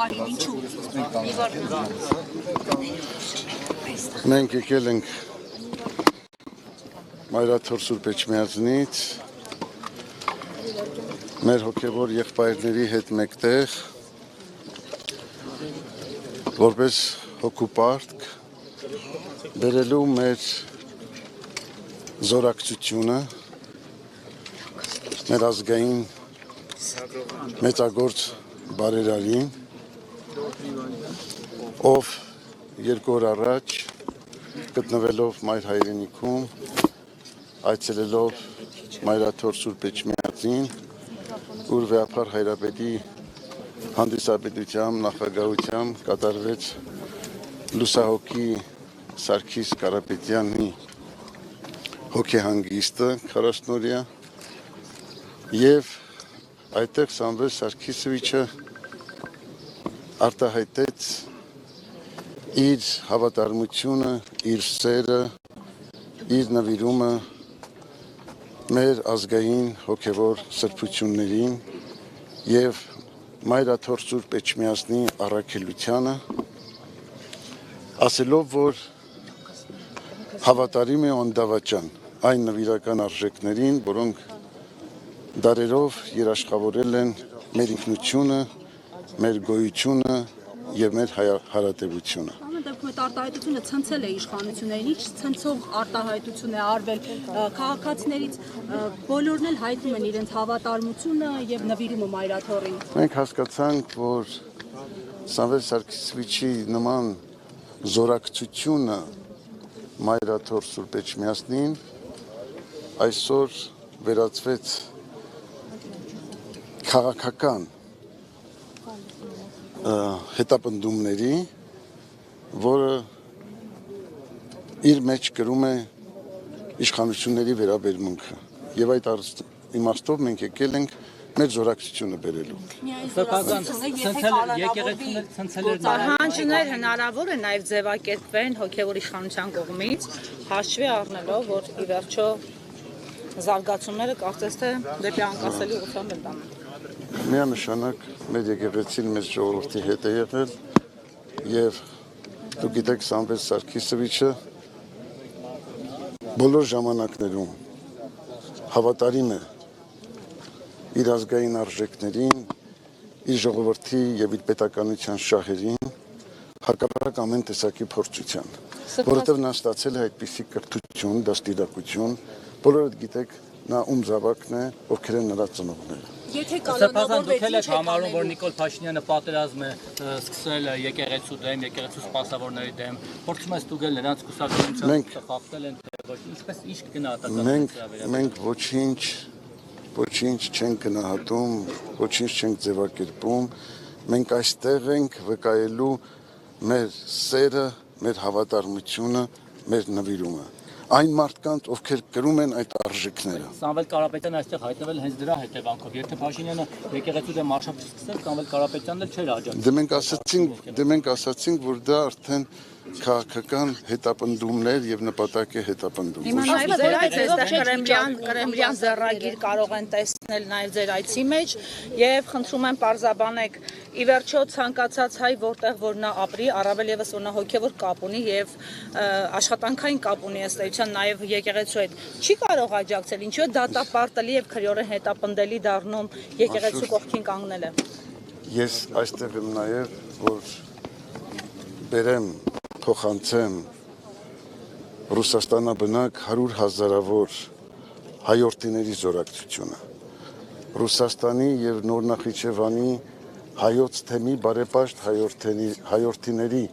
պահին, ինչու։ Մենք եկել ենք Մայրաթոր Սուրբ Էջմիածնից մեր հոգևոր եղբայրների հետ մեկտեղ որպես հոգու պարտք բերելու մեր զորակցությունը մեր ազգային մեծագործ բարերարին, ով 2 օր առաջ գտնվելով մայր հայրենիքում, այցելելով Մայրաթոր Սուրբ Էջմիածին, ուր Վեհափար Հայրապետի հանդիսապետությամբ, նախագահությամբ կատարվեց լուսահոգի Սարգիս Կարապետյանի հոգեհանգիստը 40-օրյա եւ այդտեղ Սամվել Սարգիսովիչը արտահայտեց իր հավատարմությունը, իր սերը, իր նվիրումը մեր ազգային հոգևոր սրբություններին եւ Մայրաթոր Սուրբ Էջմիածնի առաքելությանը, ասելով, որ հավատարիմ է անդավաճան այն նվիրական արժեքներին, որոնք դարերով երաշխավորել են մեր ինքնությունը, մեր գոյությունը եւ մեր հարատեվությունը։ Ամեն դեպքում այդ արտահայտությունը ցնցել է իշխանություններին, ինչ ցնցող արտահայտություն է արվել քաղաքացիներից, բոլորն էլ հայտնում են իրենց հավատարմությունը եւ նվիրումը Մայրաթորին։ Մենք հասկացանք, որ Սամվել Սարգիսովիչի նման զորակցությունը Մայրաթոր Սուրբ Էջմիածնին այսօր վերածվեց քաղաքական հետապնդումների, որը իր մեջ կրում է իշխանությունների վերաբերմունքը եւ այդ իմաստով մենք եկել ենք մեր զորակցությունը բերելու։ Պահանջներ հնարավոր է նաև ձևակերպվեն հոգևոր իշխանության կողմից, հաշվի առնելով, որ ի վերջո զարգացումները կարծես թե դեպի անկասելի ուղղությամբ են տանում։ Միանշանակ մեր եկեղեցին մեծ ժողովրդի հետ է եղել եւ դուք գիտեք Սամվել Սարգիսովիչը բոլոր ժամանակներում հավատարիմ է իր ազգային արժեքներին, իր ժողովրդի եւ իր պետականության շահերին, հակառակ ամեն տեսակի փորձության, որովհետեւ նա ստացել է այդպիսի կրթություն, դաստիարակություն, բոլորդ գիտեք նա ում զավակն է, ովքեր են նրա ծնողները։ Եթե Սրբազան դուք էլ եք համարում, որ Նիկոլ Փաշինյանը պատերազմ է սկսել եկեղեցու դեմ, եկեղեցու սպասավորների դեմ, փորձում է ստուգել նրանց կուսակցությունից խախտել են, թե ոչ, ինչպես ինչ կգնահատական։ Մենք ոչինչ չենք գնահատում, ոչինչ չենք ձևակերպում, մենք այստեղ ենք վկայելու մեր սերը, մեր հավատարմությունը, մեր նվիրումը։ Այն մարդկանց, ովքեր կրում են այդ արժեքները։ Սամվել Կարապետյանը այստեղ հայտնվել հենց դրա հետևանքով։ Եթե Փաշինյանը եկեղեցու դեմ մարշապ սկսել, Սամվել Կարապետյանն էլ չէր աջակցել։ Դե մենք ասացինք, որ դա արդեն քաղաքական հետապնդումներ եւ նպատակ է հետապնդում։ Հիմա նաև ձեր կրեմլյան ձեռագիր կարող են տեսնել նաև ձեր այցի մեջ եւ խնդրում եմ պարզաբանեք ի վերջո ցանկացած հայ որտեղ որ նա ապրի, առավել եւս որ նա հոգեվոր կապ ունի եւ աշխատանքային կապ ունի ըստ էության նաև եկեղեցու հետ, չի կարող աջակցել, ինչու է դատապարտելի եւ քրեորեն հետապնդելի դառնում եկեղեցու կողքին կանգնելը։ Ես այստեղ եմ նաեւ որ բերեմ փոխանցեմ Ռուսաստանաբնակ 100,000-ավոր հայորդիների զորակցությունը, Ռուսաստանի եւ Նոր Նախիջևանի հայոց թեմի բարեպաշտ հայորդիների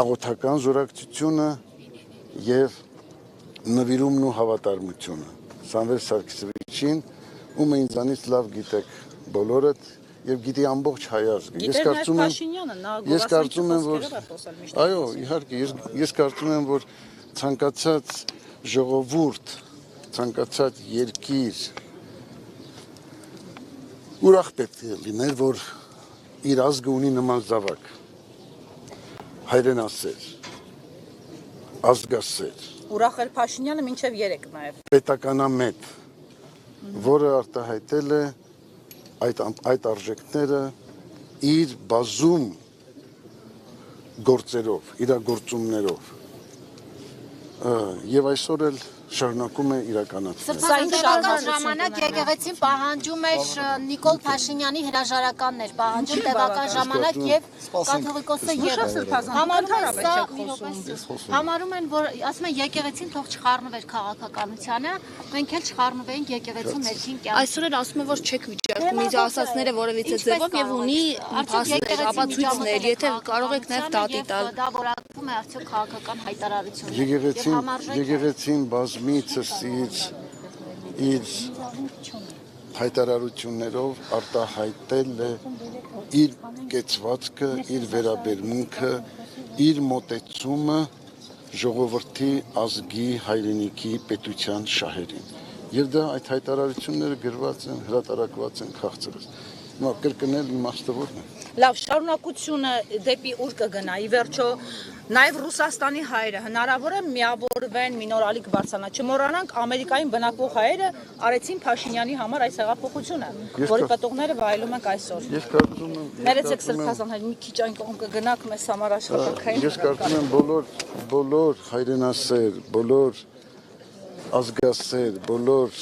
աղոթական զորակցությունը եւ նվիրումն ու հավատարմությունը Սամվել Սարգիսովիչին, ում ինձանից լավ գիտեք բոլորդ եւ գիտի ամբողջ հայ ազգը։ Ես կարծում եմ, որ ցանկացած ժողովուրդ, ցանկացած երկիր ուրախ պետք է լիներ, որ իր ազգը ունի նման զավակ, հայրենասեր, ազգասեր, Ուրախ էր Փաշինյանը մինչև 3 նաև պետականամետ, որը արտահայտել է այդ արժեքները իր բազում գործերով, իրագործումներով եւ այսօր էլ շարունակում է իրականացնել։ Սրբազան ժամանակ եկեղեցին պահանջում էր Նիկոլ Փաշինյանի հրաժարականներ, պահանջում տևական ժամանակ եւ կաթողիկոսը համարում են, որ ասում են եկեղեցին թող չխառնվեր քաղաքականությանը, մենք էլ չխառնվեինք եկեղեցու ներքին կյանքը։ Այսօր էլ ասում են, որ չեք վիճակում իր ասածները որևիցե ձևով եւ ունի ապացույցներ, եթե կարող եք նաեւ դատի տալ։ Դա որակվում է արդյոք քաղաքական հայտարարություն։ Եկեղեցին բազմիցս իր հայտարարություններով արտահայտել է իր կեցվածքը, իր վերաբերմունքը, իր մոտեցումը ժողովրդի ազգի հայրենիքի պետության շահերին։ Եվ դա այդ հայտարարությունները գրված են, հրատարակված են քաղցրած։ Հիմա կրկնել իմաստը որն է։ Լավ, շարունակությունը դեպի ուր կգնա։ Ի վերջո նաև Ռուսաստանի հայերը հնարավոր է միավորվեն, մի նոր ալիք բարձրանա։ Չմոռանանք Ամերիկային բնակվող հայերը արեցին Փաշինյանի համար այս հեղափոխությունը, որի պատողները վայելում ենք այսօր։ Ես կարծում եմ, Ներեցեք սրբազան հայր, մի քիչ այն կողմ կգնաք մեզ համար աշխատանքային։ Ես կարծում եմ բոլոր հայրենասեր, բոլոր ազգասեր, բոլոր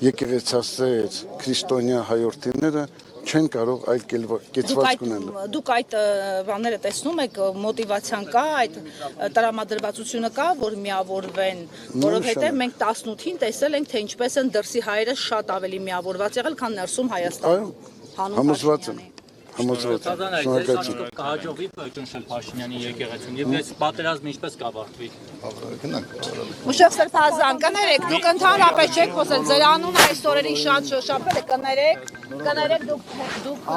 եկեղեցասեր, քրիստոնյա հայրենիները չեն կարող այլ կեցված ունենալ։ Դուք այդ բաները տեսնում եք, մոտիվացիան կա, այդ տրամադրվածությունը կա, որ միավորվեն, որովհետև մենք 18-ին տեսել ենք, թե ինչպես են դրսի հայերը շատ ավելի միավորված եղել, քան ներսում Հայաստանում։ Համոզված եմ։ Շնորհակալություն։ Կհաջողվի ճնշել Փաշինյանի եկեղեցուն եւ այս պատերազմը ինչպես կավարտվի։ Ուշեղ սրբազան, կներեք, դուք ընդհանրապես չեք խոսել, ձեր անունը այս օրերին շատ շոշափել է, կներեք դուք